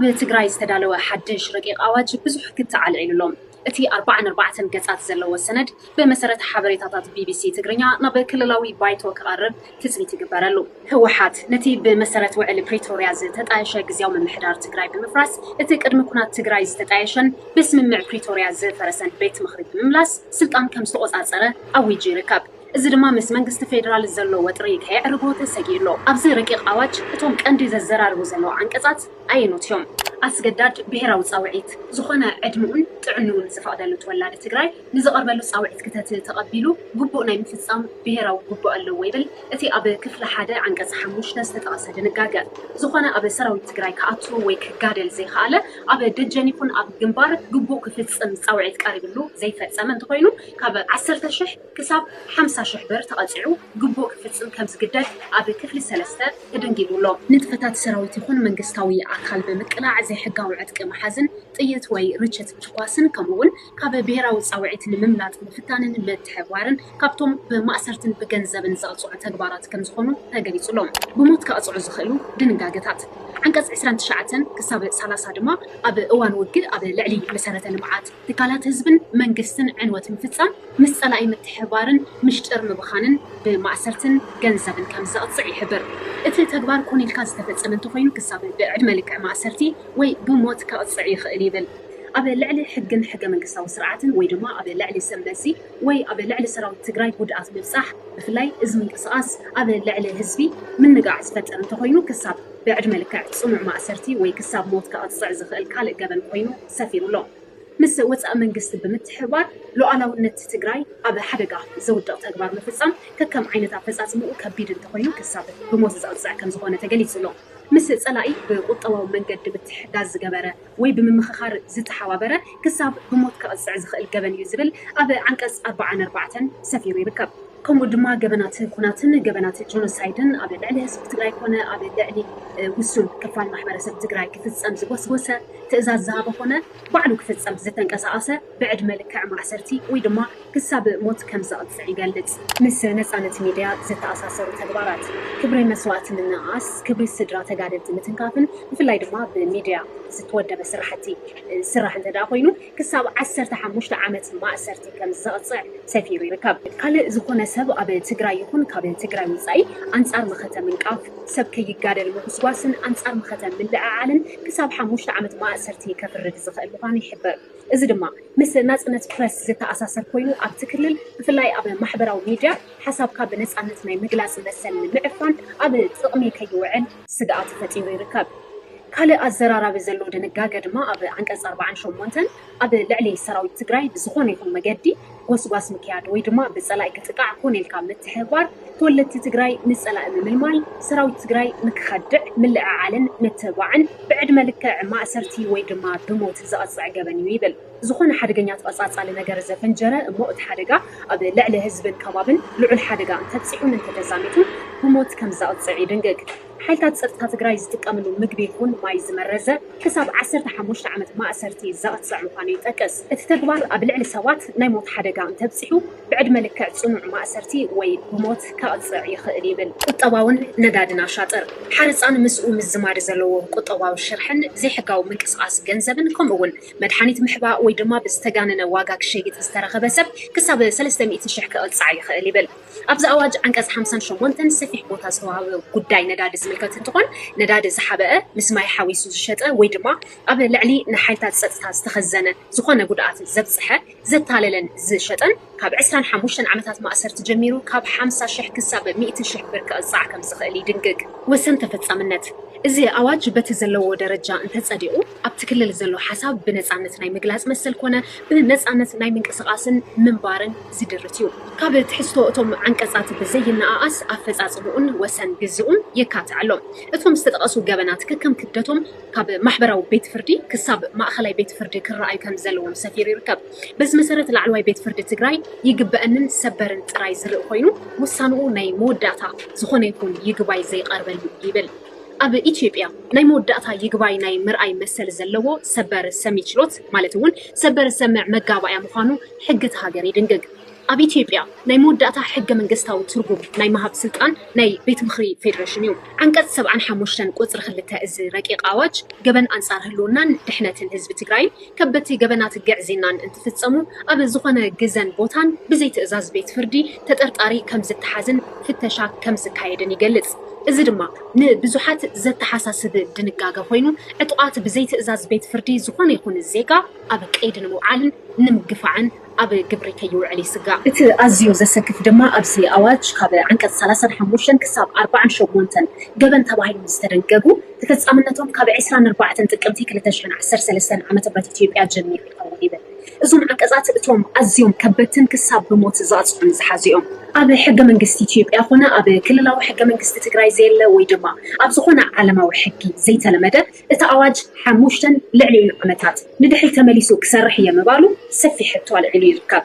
بتግራይ ዝተዳለወ ሓድሽ ረቂቕ ኣዋጅ ብዙሕ ክትዓልዕልሎም እቲ 44 ገጻት ዘለዎ ሰነድ ብመሰረት ሓበሬታታት ቢቢሲ ትግርኛ ናብ ክልላዊ ባይቶ ክቐርብ ትጽቢት ይግበረሉ። ህወሓት ነቲ ብመሰረት ውዕል ፕሪቶርያ ዝተጣየሸ ግዚያዊ ምምሕዳር ትግራይ ብምፍራስ እቲ ቅድሚ ኩናት ትግራይ ዝተጣየሸን ብስምምዕ ፕሪቶርያ ዝፈረሰን ቤት ምኽሪ ብምምላስ ስልጣን ከም ዝተቆጻጸረ ኣዊጁ ይርከብ። እዚ ድማ ምስ መንግስቲ ፌደራል ዘሎ ወጥሪ ከይዕርቦ ተሰጊድሎ። ኣብዚ ረቂቕ ኣዋጅ እቶም ቀንዲ ዘዘራርቡ ዘለዉ አንቀጻት ኣየኖትዮም? ኣስገዳድ ብሄራዊ ጻውዒት ዝኾነ ዕድምኡን ጥዕንኡን ዝፈቕደሉ ተወላዲ ትግራይ ንዝቐርበሉ ጻውዒት ክተት ተቐቢሉ ግቡእ ናይ ምፍጻም ብሄራዊ ግቡእ ኣለዎ ይብል እቲ ኣብ ክፍሊ 1 አንቀጽ 5 ዝተጠቐሰ ድንጋገ። ዝኾነ ኣብ ሰራዊት ትግራይ ከኣቱ ወይ ክጋደል ዘይከኣለ ኣብ ደጀን ይኹን ኣብ ግንባር ግቡእ ክፍጽም ጻውዒት ቀሪብሉ ዘይፈጸመ እንተኮይኑ ካብ 10,000 ክሳብ 50,000 ብር ተቐፂዑ ግቡእ ክፍጽም ከም ዝግደድ ኣብ ክፍሊ 3 ተደንጊጉሎ። ንጥፈታት ሰራዊት ይኹን መንግስታዊ ኣካል ብምቅላዕ ዘይሕጋዊ ዕጥቂ መሓዝን ጥይት ወይ ርችት ምትኳስን ከምኡውን ካብ ብሄራዊ ጻውዒት ንምምላጥ ምፍታንን ምትሕብባርን ካብቶም ብማእሰርትን ብገንዘብን ዘቕፅዑ ተግባራት ከም ዝኾኑ ተገሊጹሎም። ብሞት ከቕፅዑ ዝኽእሉ ድንጋጌታት አንቀጽ 29 ክሳብ 30 ድማ ኣብ እዋን ውግእ ኣብ ልዕሊ መሰረተ ልምዓት ትካላት ህዝብን መንግስትን ዕንወት ምፍጻም ምስ ጸላኢ ምትሕብባርን ምሽጥር ምብኻንን ብማእሰርትን ገንዘብን ከም ዘቕፅዕ ይሕብር። እቲ ተግባር ኮኒልካ ዝተፈጸመ እንተኮይኑ ክሳብ ብዕድመ ልክዕ ማእሰርቲ ወይ ብሞት ከቕፅዕ ይኽእል ይብል። ኣብ ልዕሊ ሕግን ሕገ መንግስታዊ ስርዓትን ወይ ድማ ኣብ ልዕሊ ሰንበሲ ወይ ኣብ ልዕሊ ሰራዊት ትግራይ ጉድኣት ምብጻሕ ብፍላይ እዚ ምንቅስቓስ ኣብ ልዕሊ ህዝቢ ምንጋዕ ዝፈጥር እንተኮይኑ ክሳብ ብዕድመ ልክዕ ጽኑዕ ማእሰርቲ ወይ ክሳብ ሞት ከቕፅዕ ዝኽእል ካልእ ገበን ኮይኑ ሰፊሩሎ። ምስ ወፃኢ መንግስቲ ብምትሕብባር ሉዓላውነት ትግራይ ኣብ ሓደጋ ዘውድቕ ተግባር ምፍጻም ከከም ዓይነት ኣፈጻጽምኡ ከቢድ እንተኮይኑ ክሳብ ብሞት ዘቕፅዕ ከም ዝኾነ ተገሊጹሎ። ምስ ጸላኢ ብቁጠባዊ መንገዲ ምትሕጋዝ ዝገበረ ወይ ብምምኽኻር ዝተሓባበረ ክሳብ ብሞት ከቕፅዕ ዝኽእል ገበን እዩ ዝብል ኣብ አንቀጽ 44 ሰፊሩ ይርከብ። ከምኡ ድማ ገበናት ኩናትን ገበናት ጆኖሳይድን ኣብ ልዕሊ ህዝቢ ትግራይ ኮነ ኣብ ልዕሊ ውሱን ክፋል ማሕበረሰብ ትግራይ ክፍጸም ዝጎስጎሰ ትእዛዝ ዝሃበ ኮነ ባዕሉ ክፍጸም ዝተንቀሳቐሰ ብዕድመ ልክዕ ማእሰርቲ ወይ ድማ ክሳብ ሞት ከም ዘቕፅዕ ይገልጽ። ምስ ነፃነት ሚድያ ዝተኣሳሰሩ ተግባራት ክብሪ መስዋዕቲ ምንቃስ፣ ክብሪ ስድራ ተጋደልቲ ምትንካፍን ብፍላይ ድማ ብሚድያ ዝተወደበ ስራሕቲ ስራሕ እንተዳ ኮይኑ ክሳብ 15 ዓመት ማእሰርቲ ከም ዘቕፅዕ ሰፊሩ ይርከብ። ካልእ ዝኾነ ሰብ ኣብ ትግራይ ይኹን ካብ ትግራይ ወፃኢ አንጻር መኸተ ምንቃፍ፣ ሰብ ከይጋደል ምጉስጓስን አንጻር መኸተ ምልዕዓልን ክሳብ 5 ዓመት ማእሰርቲ ከፍርድ ዝኽእል ምዃኑ ይሕብር። እዚ ድማ ምስ ናጽነት ፕረስ ዝተኣሳሰር ኮይኑ ኣብቲ ክልል ብፍላይ ኣብ ማሕበራዊ ሚድያ ሓሳብካ ብነፃነት ናይ ምግላጽ መሰል ንምዕፋን ኣብ ጥቕሚ ከይውዕል ስግኣት ፈጢሩ ይርከብ። ካልእ ኣዘራራቢ ዘለዎ ድንጋገ ድማ ኣብ አንቀጽ 48 ኣብ ልዕሊ ሰራዊት ትግራይ ብዝኾነ ይኹን መገዲ ጎስጓስ ምክያድ ወይ ድማ ብጸላኢ ክጥቃዕ ኮኔልካ ምትሕብባር ተወለድቲ ትግራይ ንጸላኢ ምምልማል ሰራዊት ትግራይ ንክኸድዕ ምልዕዓልን ምትባዕን ብዕድመ ልክዕ ማእሰርቲ ወይ ድማ ብሞት ዘቐፅዕ ገበን እዩ ይብል። ዝኾነ ሓደገኛ ተቐጻጻሊ ነገር ዘፈንጀረ እሞ እቲ ሓደጋ ኣብ ልዕሊ ህዝብን ከባብን ልዑል ሓደጋ እንተብፂሑን እንተተዛሚቱን ብሞት ከም ዘቐፅዕ ይድንግግ። ሓይልታት ፀጥታ ትግራይ ዝጥቀምሉ ምግቢ ይኹን ማይ ዝመረዘ ክሳብ 15 ዓመት ማእሰርቲ ዘቕፅዕ ምዃኑ ይጠቅስ። እቲ ተግባር ኣብ ልዕሊ ሰባት ናይ ሞት ሓደጋ እንተብፂሑ ብዕድመ ልክዕ ጽኑዕ ማእሰርቲ ወይ ብሞት ከቕፅዕ ይኽእል ይብል። ቁጠባውን ነዳድን ኣሻጥር ሓረፃን ምስኡ ምዝማድ ዘለዎ ቁጠባዊ ሽርሕን ዘይሕጋዊ ምንቅስቓስ ገንዘብን ከምኡውን መድሓኒት ምሕባእ ወይ ድማ ብዝተጋነነ ዋጋ ክሸይጥ ዝተረኸበ ሰብ ክሳብ 300,000 ከቕፅዕ ይኽእል ይብል። ኣብዚ ኣዋጅ አንቀጽ 58 ሰፊሕ ቦታ ዝተዋህበ ጉዳይ ነዳዲ ዝምልከት እንትኾን ነዳዲ ዝሓበአ ምስ ማይ ሓዊሱ ዝሸጠ ወይ ድማ ኣብ ልዕሊ ንሓይልታት ፀጥታ ዝተኸዘነ ዝኾነ ጉድኣት ዘብፅሐ ዘታለለን ዝሸጠን ካብ 25 ዓመታት ማእሰርቲ ጀሚሩ ካብ 50,000 ክሳብ 100,000 ብር ከቕፅዕ ከም ዝኽእል ይድንግግ። ወሰን ተፈጻምነት እዚ ኣዋጅ በቲ ዘለዎ ደረጃ እንተጸዲቑ ኣብቲ ክልል ዘሎ ሓሳብ ብነፃነት ናይ ምግላጽ መሰል ኮነ ብነፃነት ናይ ምንቅስቓስን ምንባርን ዝድርት እዩ። ካብ ትሕዝቶ እቶም አንቀጻት ብዘይነኣኣስ ኣፈጻጽምኡን ወሰን ግዝኡን የካትዕ ኣሎ። እቶም ዝተጠቐሱ ገበናት ከከም ክደቶም ካብ ማሕበራዊ ቤት ፍርዲ ክሳብ ማእኸላይ ቤት ፍርዲ ክረኣዩ ከም ዘለዎም ሰፊሩ ይርከብ። በዚ መሰረት ላዕለዋይ ቤት ፍርዲ ትግራይ ይግበአንን ሰበርን ጥራይ ዝርኢ ኮይኑ ውሳንኡ ናይ መወዳእታ ዝኾነ ይኹን ይግባይ ዘይቐርበሉ ይብል። ኣብ ኢትዮጵያ ናይ መወዳእታ ይግባይ ናይ ምርኣይ መሰል ዘለዎ ሰበር ሰሚ ችሎት ማለት እውን ሰበር ሰምዕ መጋባእያ ምዃኑ ሕጊ እቲ ሃገር ይድንግግ። ኣብ ኢትዮጵያ ናይ መወዳእታ ሕገ መንግስታዊ ትርጉም ናይ መሃብ ስልጣን ናይ ቤት ምክሪ ፌደሬሽን እዩ። አንቀጽ 75 ቁጽሪ 2 እዚ ረቂቅ ኣዋጅ ገበን አንጻር ህልውናን ድሕነትን ህዝቢ ትግራይ ከበቲ ገበናት ግዕዜናን እንትፍጸሙ ኣብ ዝኾነ ግዘን ቦታን ብዘይ ትእዛዝ ቤት ፍርዲ ተጠርጣሪ ከም ዝተሓዝን ፍተሻ ከም ዝካየድን ይገልጽ። እዚ ድማ ንብዙሓት ዘተሓሳስብ ድንጋገ ኮይኑ ዕጡቃት ብዘይ ትእዛዝ ቤት ፍርዲ ዝኾነ ይኹን ዜጋ ኣብ ቀይዲ ንምውዓልን ንምግፋዕን ኣብ ግብሪ ከይውዕል ይስጋእ። እቲ ኣዝዩ ዘሰክፍ ድማ ኣብዚ ኣዋጅ ካብ አንቀጽ 35 ክሳብ 48 ገበን ተባሂሉ ዝተደንገጉ ተፈጻምነቶም ካብ 24 ጥቅምቲ 2013 ዓ.ም ኢትዮጵያ ጀሚሩ ይኸውን ይብል። እዞም አንቀጻት እቶም ኣዝዮም ከበድትን ክሳብ ብሞት ዝቐጽዑን ዝሓዙ እዮም። ኣብ ሕገ መንግስቲ ኢትዮጵያ ኮነ ኣብ ክልላዊ ሕገ መንግስቲ ትግራይ ዘየለ ወይ ድማ ኣብ ዝኾነ ዓለማዊ ሕጊ ዘይተለመደ እቲ ኣዋጅ 5 ልዕሊ ዓመታት ንድሕሪ ተመሊሱ ክሰርሕ እየ ምባሉ ሰፊሕ ሕቶ ኣልዒሉ ይርከብ።